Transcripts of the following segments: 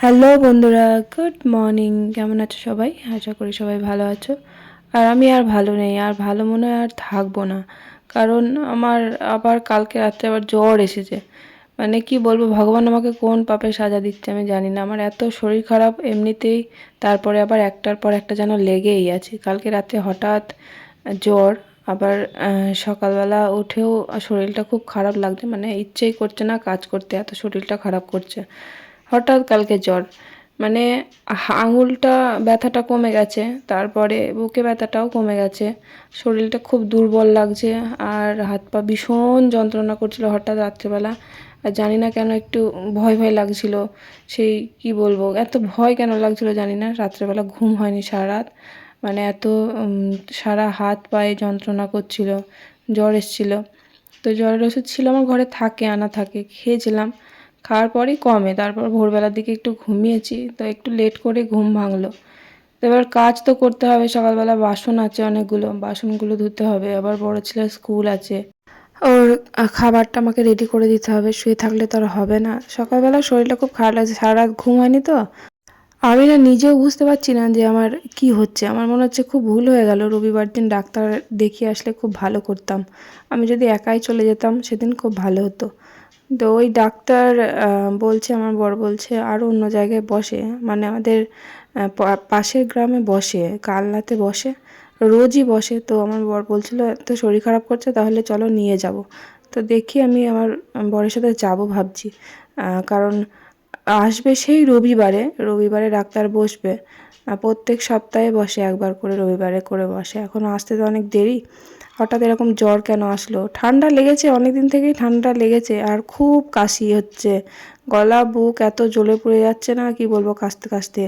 Hello বন্ধুরা, good morning. কেমন আছো সবাই? আশা করি সবাই ভালো আছো। আর আমি আর ভালো নেই, আর ভালো মনে হয় আর থাকবো না। কারণ আমার আবার কালকে রাত্রে আবার জ্বর এসেছে। মানে কি বলবো, ভগবান আমাকে কোন পাপে সাজা দিচ্ছে আমি জানি না। আমার এত শরীর খারাপ এমনিতেই, তারপরে আবার একটার পর একটা যেন লেগেই আছে। কালকে রাতে হঠাৎ জ্বর, আবার সকালবেলা উঠেও শরীরটা খুব খারাপ লাগছে, মানে ইচ্ছেই করছে না কাজ করতে, এত শরীরটা খারাপ করছে। হঠাৎ কালকে জ্বর, মানে আঙুলটা ব্যথাটা কমে গেছে, তারপরে বুকে ব্যথাটাও কমে গেছে, শরীরটা খুব দুর্বল লাগছে, আর হাত পা ভীষণ যন্ত্রণা করছিল হঠাৎ রাত্রেবেলা। আর জানি না কেন একটু ভয় ভয় লাগছিল। সেই কি বলবো, এত ভয় কেন লাগছিল জানি না। রাত্রেবেলা ঘুম হয়নি সারা রাত, মানে এত সারা হাত পায়ে যন্ত্রণা করছিল, জ্বর এসেছিল। তো জ্বরের ওষুধ ছিল আমার ঘরে, থাকে আনা থাকে, খেয়েছিলাম। খাওয়ার পরই কমে, তারপর ভোরবেলার দিকে একটু ঘুমিয়েছি, তো একটু লেট করে ঘুম ভাঙলো। তো এবার কাজ তো করতে হবে, সকালবেলা বাসন আছে অনেকগুলো, বাসনগুলো ধুতে হবে, আবার বড় ছেলের স্কুল আছে, ওর খাবারটা আমাকে রেডি করে দিতে হবে। শুয়ে থাকলে তো আর হবে না। সকালবেলা শরীরটা খুব খারাপ লাগছে, সারা রাত ঘুম হয়নি তো। আমি না নিজেও বুঝতে পারছি না যে আমার কি হচ্ছে। আমার মনে হচ্ছে খুব ভুল হয়ে গেল। রবিবার দিন ডাক্তার দেখিয়ে আসলে খুব ভালো করতাম। আমি যদি একাই চলে যেতাম সেদিন খুব ভালো হতো। তো ওই ডাক্তার বলছে, আমার বর বলছে আরও অন্য জায়গায় বসে, মানে আমাদের পাশের গ্রামে বসে, কালনাতে বসে, রোজই বসে। তো আমার বর বলছিল তো শরীর খারাপ করছে, তাহলে চলো নিয়ে যাব। তো দেখি আমি আমার বরের সাথে যাব ভাবছি। কারণ আসবে সেই রবিবারে, রবিবারে ডাক্তার বসবে। প্রত্যেক সপ্তাহে বসে একবার করে, রবিবারে করে বসে। এখন আসতে তো অনেক দেরি। হঠাৎ এরকম জ্বর কেন আসলো? ঠান্ডা লেগেছে, অনেক দিন থেকেই ঠান্ডা লেগেছে, আর খুব কাশি হচ্ছে। গলা বুক এত জ্বলে পুড়ে যাচ্ছে না, কি বলবো, কাশতে কাশতে।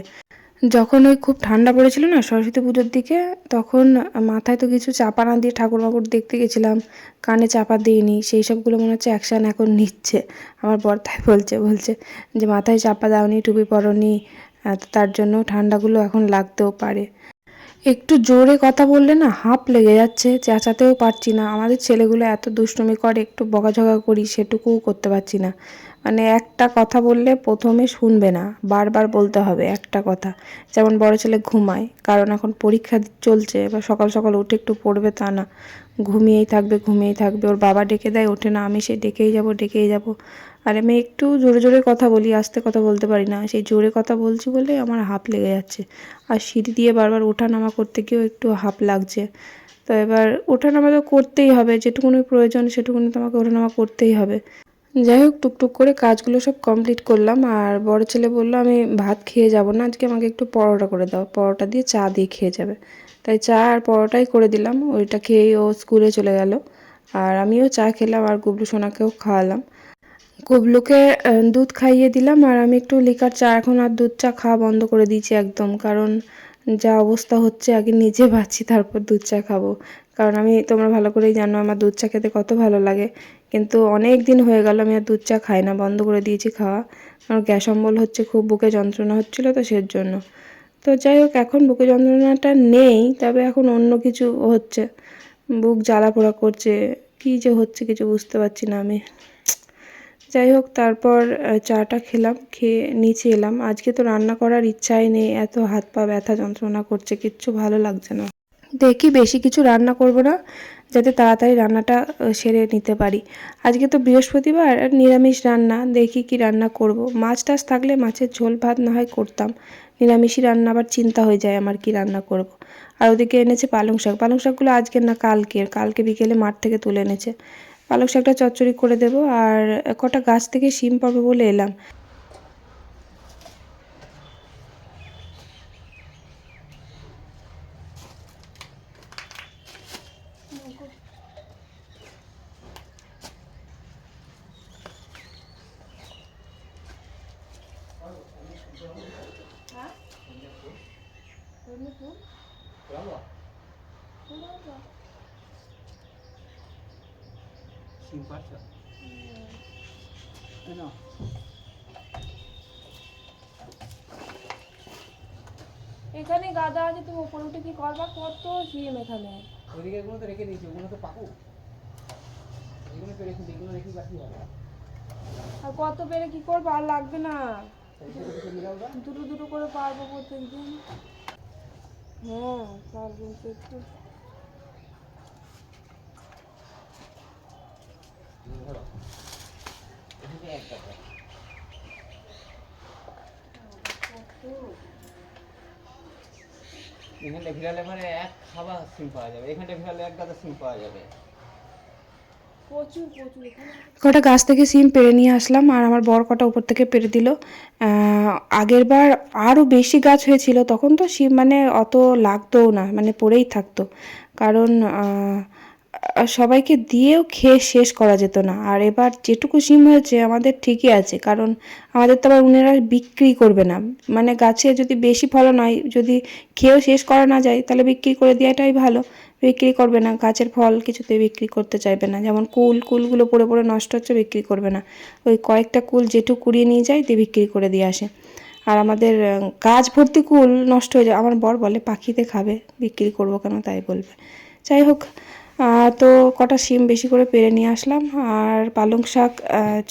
যখন ওই খুব ঠান্ডা পড়েছিল না সরস্বতী পুজোর দিকে, তখন মাথায় তো কিছু চাপা না দিয়ে ঠাকুর মাকুর দেখতে গেছিলাম, কানে চাপা দিইনি, সেই সবগুলো মনে হচ্ছে অ্যাকশান এখন নিচ্ছে। আমার বর তাই বলছে যে মাথায় চাপা দাওনি, টুপি পরনি, তো তার জন্য ঠান্ডাগুলো এখন লাগতেও পারে। একটু জোরে কথা বললে না হাঁপ লেগে যাচ্ছে, চেঁচাতেও পারছি না। আমাদের ছেলেগুলো এত দুষ্টুমি করে, একটু বকাঝকা করি সেটুকুও করতে পারছি না। মানে একটা কথা বললে প্রথমে শুনবে না, বারবার বলতে হবে একটা কথা। যেমন বড় ছেলে ঘুমায়, কারণ এখন পরীক্ষা চলছে, এবার সকাল সকাল উঠে একটু পড়বে তা না, ঘুমিয়েই থাকবে ঘুমিয়েই থাকবে। ওর বাবা ডেকে দেয়, ওঠে না, আমি সে ডেকেই যাব ডেকেই যাব। আর আমি একটু জোরে জোরে কথা বলি, আস্তে কথা বলতে পারি না। সেই জোরে কথা বলছি বলে আমার হাঁপ লেগে যাচ্ছে। আর সিঁড়ি দিয়ে বারবার ওঠানামা করতে গিয়েও একটু হাঁপ লাগছে। তো এবার ওঠানামা তো করতেই হবে, যেটুকুনি প্রয়োজন সেটুকুনি তো আমাকে ওঠানামা করতেই হবে। যাই হোক, টুকটুক করে কাজগুলো সব কমপ্লিট করলাম। আর বড় ছেলে বললো আমি ভাত খেয়ে যাব না আজকে, আমাকে একটু পরোটা করে দাও, পরোটা দিয়ে চা দিয়ে খেয়ে যাবে। তাই চা আর পরোটাই করে দিলাম, ওইটা খেয়েই ও স্কুলে চলে গেল। আর আমিও চা খেলাম, আর গুবলু সোনাকেও খাওয়ালাম। গুবলুকে দুধ খাইয়ে দিলাম, আর আমি একটু লিকার চা, এখন আর দুধ চা খাওয়া বন্ধ করে দিয়েছি একদম। কারণ যা অবস্থা হচ্ছে, আগে নিজে বাঁচি তারপর দুধ চা খাবো। কারণ আমি, তোমরা ভালো করেই জানো আমার দুধ চা খেতে কত ভালো লাগে। কিন্তু অনেক দিন হয়ে গেল আমি আর দুধ চা খাই না, বন্ধ করে দিয়েছি খাওয়া। আমার গ্যাস অম্বল হচ্ছে, খুব বুকে যন্ত্রণা হচ্ছিলো তো সের জন্য। তো যাই হোক, এখন বুকে যন্ত্রণাটা নেই, তবে এখন অন্য কিছু হচ্ছে, বুক জ্বালা পোড়া করছে, কী যে হচ্ছে কিছু বুঝতে পারছি না আমি। যাই হোক, তারপর চাটা খেলাম, খেয়ে নিচে এলাম। আজকে তো রান্না করার ইচ্ছাই নেই, এত হাত পা ব্যথা যন্ত্রণা করছে, কিচ্ছু ভালো লাগছে না। দেখি বেশি কিছু রান্না করব না, যাতে তাড়াতাড়ি রান্নাটা সেরে নিতে পারি। আজকে তো বৃহস্পতিবার, আর নিরামিষ রান্না, দেখি কি রান্না করব। মাছ টাছ থাকলে মাছের ঝোল ভাত না হয় করতাম, নিরামিষই রান্না আবার চিন্তা হয়ে যায় আমার কি রান্না করব। আর ওদিকে এনেছে পালং শাক, পালং শাকগুলো আজকের না কালকের, কালকে বিকেলে মাঠ থেকে তুলে এনেছে। পালং শাকটা চচ্চড়ি করে দেবো। আর কটা গাছ থেকে শিম পাবো বলে এলাম। এখানে গাদা আছে, তুমি উপরে উঠে কি করবা? কত শিম এখানে। ওইদিকে এগুলো তো রেখে দিয়েছি, ওগুলো তো পাবো, এগুলো তো রেখে বাকি হবে। আর কত পেরে কি করবো, আর লাগবে না। দুটো দুটো করে পারবো প্রত্যেক দিন। হ্যাঁ পারবো একটু। এখানে ভিড়ালে মানে এক খাবার সিম পাওয়া যাবে, এখানে ভিড়ালে এক গাদা সিম পাওয়া যাবে। প্রচুর প্রচুর কটা গাছ থেকে সিম পেড়ে নিয়ে আসলাম, আর আমার বর কটা উপর থেকে পেড়ে দিল। আগের বার আরও বেশি গাছ হয়েছিল, তখন তো সিম মানে অত লাগতোও না, মানে পড়েই থাকতো, কারণ সবাইকে দিয়েও খেয়ে শেষ করা যেত না। আর এবার যেটুকু সিম হয়েছে আমাদের ঠিকই আছে, কারণ আমাদের তো আবার উনারা বিক্রি করবে না, মানে গাছে যদি বেশি ফলন হয়, যদি খেয়েও শেষ করা না যায়, তাহলে বিক্রি করে দেওয়াটাই ভালো। বিক্রি করবে না, গাছের ফল কিছুতেই বিক্রি করতে চাইবে না, যেমন কুলগুলো পড়ে পড়ে নষ্ট হচ্ছে, বিক্রি করবে না। ওই কয়েকটা কুল যেটুকু কুড়িয়ে নিয়ে যায় দিয়ে বিক্রি করে দিয়ে আসে। আর আমাদের গাছ ভর্তি কুল নষ্ট হয়ে যায়, আমার বর বলে পাখিতে খাবে, বিক্রি করবো কেন, তাই বলবে। যাই হোক, তো কটা শিম বেশি করে পেড়ে নিয়ে আসলাম, আর পালং শাক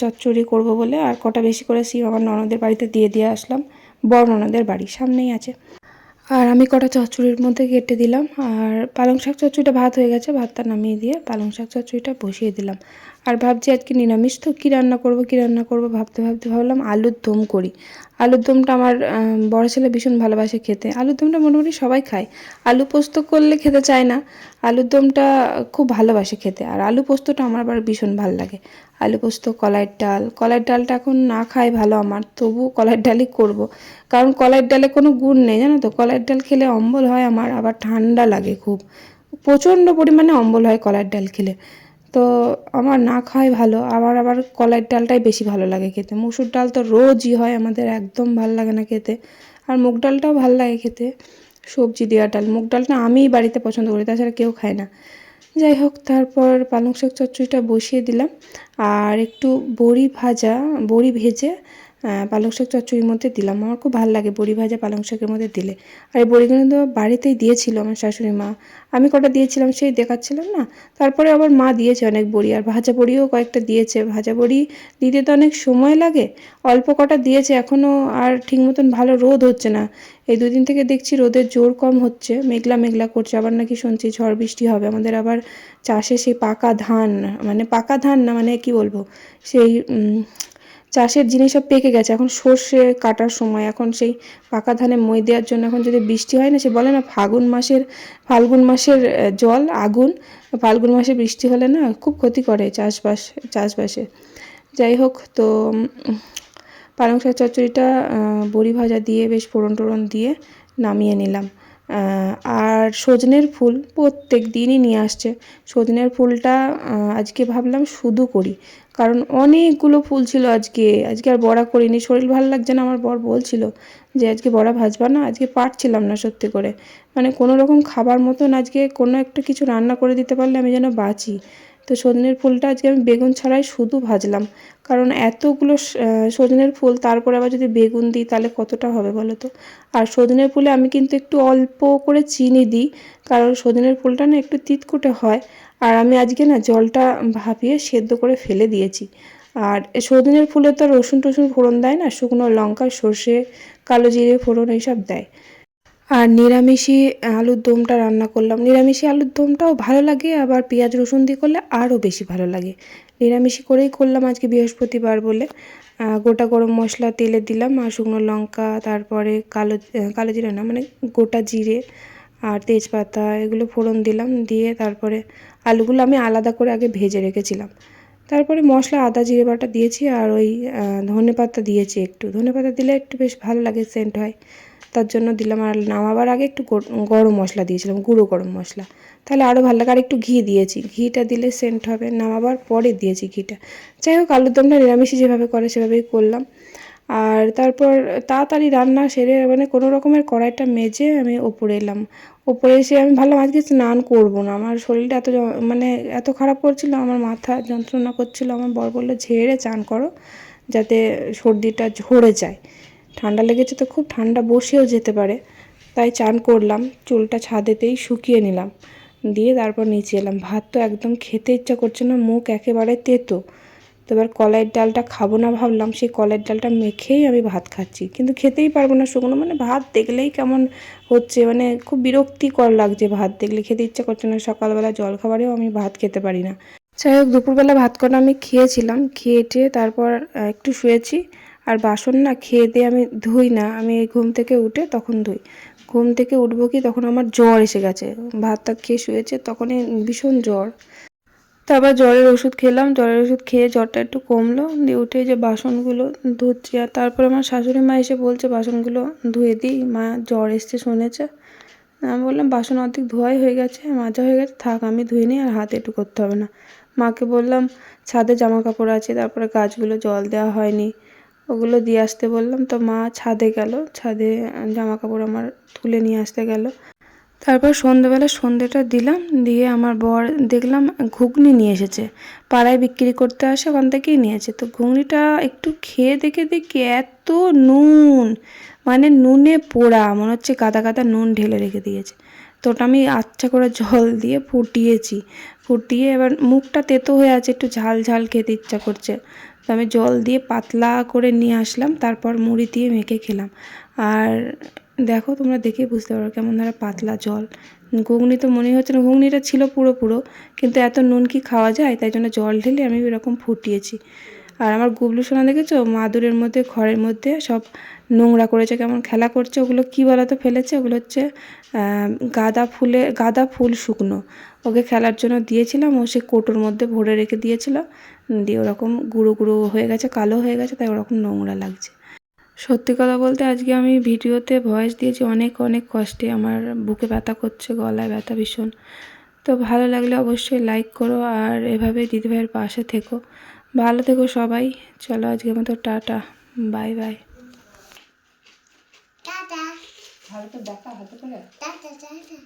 চচ্চড়ি করব বলে আর কটা বেশি করে শিম আমার ননদের বাড়িতে দিয়ে আসলাম, বড় ননদের বাড়ি সামনেই আছে। আর আমি কটা চচ্চড়ির মধ্যে কেটে দিলাম, আর পালং শাক চচ্চড়িটা ভাত হয়ে গেছে, ভাতটা নামিয়ে দিয়ে পালং শাক চচ্চড়িটা বসিয়ে দিলাম। আর ভাবছি আজকে নিরামিষ তো, কী রান্না করব ভাবতে ভাবতে ভাবলাম আলুর দম করি। আলুর দমটা আমার বড় ছেলে ভীষণ ভালোবাসে খেতে, আলুর দমটা মোটামুটি সবাই খায়। আলু পোস্ত করলে খেতে চায় না, আলুর দমটা খুব ভালোবাসে খেতে। আর আলু পোস্তটা আমার আবার ভীষণ ভালো লাগে। আলু পোস্ত, কলাইয়ের ডালটা এখন না খাই ভালো আমার, তবু কলাইয়ের ডালই করব, কারণ কলাইয়ের ডালে কোনো গুণ নেই জানো তো। কলাইয়ের ডাল খেলে অম্বল হয় আমার, আবার ঠান্ডা লাগে খুব, প্রচণ্ড পরিমাণে অম্বল হয় কলাইয়ের ডাল খেলে। তো আমার না খাওয়াই ভালো, আমার আবার কলাইয়ের ডালটাই বেশি ভালো লাগে খেতে। মুসুর ডাল তো রোজই হয় আমাদের, একদম ভালো লাগে না খেতে। আর মুগ ডালটাও ভালো লাগে খেতে, সবজি দেওয়া ডাল। মুগ ডালটা আমিই বাড়িতে পছন্দ করি, তাছাড়া কেউ খায় না। যাই হোক, তারপর পালং শাক চচ্চড়িটা বসিয়ে দিলাম, আর একটু বড়ি ভেজে পালং শাক চচ্চড়ির মধ্যে দিলাম। আমার খুব ভালো লাগে বড়ি ভাজা পালং শাকের মধ্যে দিলে। আর এই বড়িগুলো তো বাড়িতেই দিয়েছিল আমার শাশুড়ি মা, আমি কটা দিয়েছিলাম সেই দেখাচ্ছিলাম না। তারপরে আবার মা দিয়েছে অনেক বড়ি, আর ভাজা বড়িও কয়েকটা দিয়েছে। ভাজা বড়ি দিতে তো অনেক সময় লাগে, অল্প কটা দিয়েছে, এখনও আর ঠিক মতন ভালো রোদ হচ্ছে না। এই দুদিন থেকে দেখছি রোদের জোর কম হচ্ছে, মেঘলা মেঘলা করছে, আবার নাকি শুনছি ঝড় বৃষ্টি হবে। আমাদের আবার চাষে সেই পাকা ধান, মানে পাকা ধান না, মানে কি বলবো, সেই চাষের জিনিস সব পেকে গেছে, এখন সর্ষে কাটার সময়, এখন সেই পাকা ধানে মই দেওয়ার জন্য এখন যদি বৃষ্টি হয় না, সে বলে না ফাল্গুন মাসের জল আগুন, ফাল্গুন মাসে বৃষ্টি হলে না খুব ক্ষতি করে চাষবাসে। যাই হোক, তো পালং শাক চচ্চড়িটা বড়ি ভাজা দিয়ে বেশ ফোড়ন টোড়ন দিয়ে নামিয়ে নিলাম। আর সজনের ফুল প্রত্যেক দিনই নিয়ে আসছে। সজনের ফুলটা আজকে ভাবলাম শুধু করি, কারণ অনেকগুলো ফুল ছিল আজকে আর বড়া করিনি, শরীর ভালো লাগছে না। আমার বর বলছিল যে আজকে বড়া ভাজবা না, আজকে পারছিলাম না সত্যি করে, মানে কোনো রকম খাবার মতন আজকে কোনো একটা কিছু রান্না করে দিতে পারলে আমি যেন বাঁচি। তো সজনের ফুলটা আজকে আমি বেগুন ছাড়াই শুধু ভাজলাম, কারণ এতগুলো সজনের ফুল, তারপরে আবার যদি বেগুন দিই তাহলে কতটা হবে বলো তো। আর সজনের ফুলে আমি কিন্তু একটু অল্প করে চিনি দিই, কারণ সজনের ফুলটা না একটু তিতকুটে হয়। আর আমি আজকে না জলটা ভাপিয়ে সেদ্ধ করে ফেলে দিয়েছি। আর সজনের ফুলে তো রসুন টসুন ফোড়ন দেয় না, শুকনো লঙ্কা, সর্ষে, কালো জিরে ফোড়ন এইসব দেয়। আর নিরামিষি আলুর দমটা রান্না করলাম, নিরামিষি আলুর দমটাও ভালো লাগে, আবার পেঁয়াজ রসুন দিয়ে করলে আরও বেশি ভালো লাগে। নিরামিষি করেই করলাম আজকে বৃহস্পতিবার বলে। গোটা গরম মশলা তেলে দিলাম, আর শুকনো লঙ্কা, তারপরে কালো জিরে না, মানে গোটা জিরে আর তেজপাতা, এগুলো ফোড়ন দিলাম, দিয়ে তারপরে আলুগুলো আমি আলাদা করে আগে ভেজে রেখেছিলাম। তারপরে মশলা আদা জিরে বাটা দিয়েছি, আর ওই ধনেপাতা দিয়েছি, একটু ধনেপাতা দিলে একটু বেশ ভালো লাগে, সেন্ট হয়, তার জন্য দিলাম। আর নামাবার আগে একটু গরম মশলা দিয়েছিলাম, গুঁড়ো গরম মশলা, তাহলে আরও ভালো লাগে। আর একটু ঘি দিয়েছি, ঘিটা দিলে সেন্ট হবে, নামাবার পরে দিয়েছি ঘিটা। যাই হোক, আলুর দমটা নিরামিষি যেভাবে করে সেভাবেই করলাম। আর তারপর তাড়াতাড়ি রান্না সেরে, মানে কোনো রকমের কড়াইটা মেজে আমি ওপরে এলাম। ওপরে এসে আমি ভাবলাম আজকে স্নান করবো না, আমার শরীরটা মানে এত খারাপ করছিল, আমার মাথা যন্ত্রণা করছিল। আমার বর বললো ঝেড়ে চান করো, যাতে সর্দিটা ঝরে যায়, ঠান্ডা লেগেছে তো খুব, ঠান্ডা বসেও যেতে পারে। তাই চান করলাম, চুলটা ছাদেতেই শুকিয়ে নিলাম, দিয়ে তারপর নিচে এলাম। ভাত তো একদম খেতে ইচ্ছা করছে না, মুখ একেবারে তেতো, তো এবার কলাইয়ের ডালটা খাবো না ভাবলাম, সেই কলাইয়ের ডালটা মেখেই আমি ভাত খাচ্ছি, কিন্তু খেতেই পারবো না শুকনো, মানে ভাত দেখলেই কেমন হচ্ছে, মানে খুব বিরক্তিকর লাগছে, ভাত দেখলে খেতে ইচ্ছা করছে না। সকালবেলা জলখাবারেও আমি ভাত খেতে পারি না। যাই হোক, দুপুরবেলা ভাত কটা আমি খেয়েছিলাম, খেয়ে টেয়ে তারপর একটু শুয়েছি। আর বাসন না খেয়ে দিয়ে আমি ধুই না, আমি এই ঘুম থেকে উঠে তখন ধুই। ঘুম থেকে উঠবো কি তখন আমার জ্বর এসে গেছে, ভাত টাত খেয়ে শুয়েছে তখনই ভীষণ জ্বর। তারপর জ্বরের ওষুধ খেলাম, জ্বরের ওষুধ খেয়ে জ্বরটা একটু কমলো, দিয়ে উঠে যে বাসনগুলো ধুচ্ছি। আর তারপর আমার শাশুড়ি মা এসে বলছে বাসনগুলো ধুয়ে দিই, মা জ্বর এসছে শুনেছে। আমি বললাম বাসন অর্ধেক ধোয়াই হয়ে গেছে, মাজা হয়ে গেছে, থাক আমি ধুয়ে নিই, আর হাতে একটু করতে হবে না। মাকে বললাম ছাদে জামা কাপড় আছে, তারপরে গাছগুলো জল দেওয়া হয়নি, ওগুলো দিয়ে আসতে বললাম। তো মা ছাদে গেল, ছাদে জামা কাপড় আমার তুলে নিয়ে আসতে গেল। তারপর সন্ধ্যেবেলা সন্ধ্যেটা দিলাম, দিয়ে আমার বর দেখলাম ঘুগনি নিয়ে এসেছে, পাড়ায় বিক্রি করতে আসে ওখান থেকেই নিয়েছে। তো ঘুগনিটা একটু খেয়ে দেখি এত নুন, মানে নুনে পোড়া, মনে হচ্ছে গাদা গাদা নুন ঢেলে রেখে দিয়েছে। তো ওটা আমি আচ্ছা করে জল দিয়ে ফুটিয়েছি, ফুটিয়ে এবার মুখটা তেতো হয়ে আছে, একটু ঝাল ঝাল খেতে ইচ্ছা করছে। তো আমি জল দিয়ে পাতলা করে নিয়ে আসলাম, তারপর মুড়ি দিয়ে মেখে খেলাম। আর দেখো তোমরা দেখেই বুঝতে পারো কেমন ধরো পাতলা জল। ঘুগনি তো মনে হচ্ছে না, ঘুগনিটা ছিল পুরো পুরো, কিন্তু এত নুন কি খাওয়া যায়, তাই জন্য জল ঢেলে আমি এরকম ফুটিয়েছি। আর আমার গুবলু সোনা দেখেছো মাদুরের মধ্যে ঘরের মধ্যে সব নোংরা করেছে, কেমন খেলা করছে। ওগুলো কি বলো তো ফেলেছে, ওগুলো হচ্ছে গাঁদা ফুল শুকনো, ওকে খেলার জন্য দিয়েছিলাম, ও সে কোটোর মধ্যে ভরে রেখে দিয়েছিল, দিয়ে ওরকম গুঁড়ো গুঁড়ো হয়ে গেছে, কালো হয়ে গেছে, তাই ওরকম নোংরা লাগছে। সত্যি কথা বলতে আজকে আমি ভিডিওতে ভয়েস দিয়েছি অনেক অনেক কষ্টে, আমার বুকে ব্যথা করছে, গলায় ব্যথা ভীষণ। তো ভালো লাগলে অবশ্যই লাইক করো, আর এভাবে দিদিভাইয়ের পাশে থেকো। ভালো থেকো সবাই। চলো আজকের মতো টাটা, বাই বাই। টাটা ভালো তো দেখা হাতে করে। Tata tata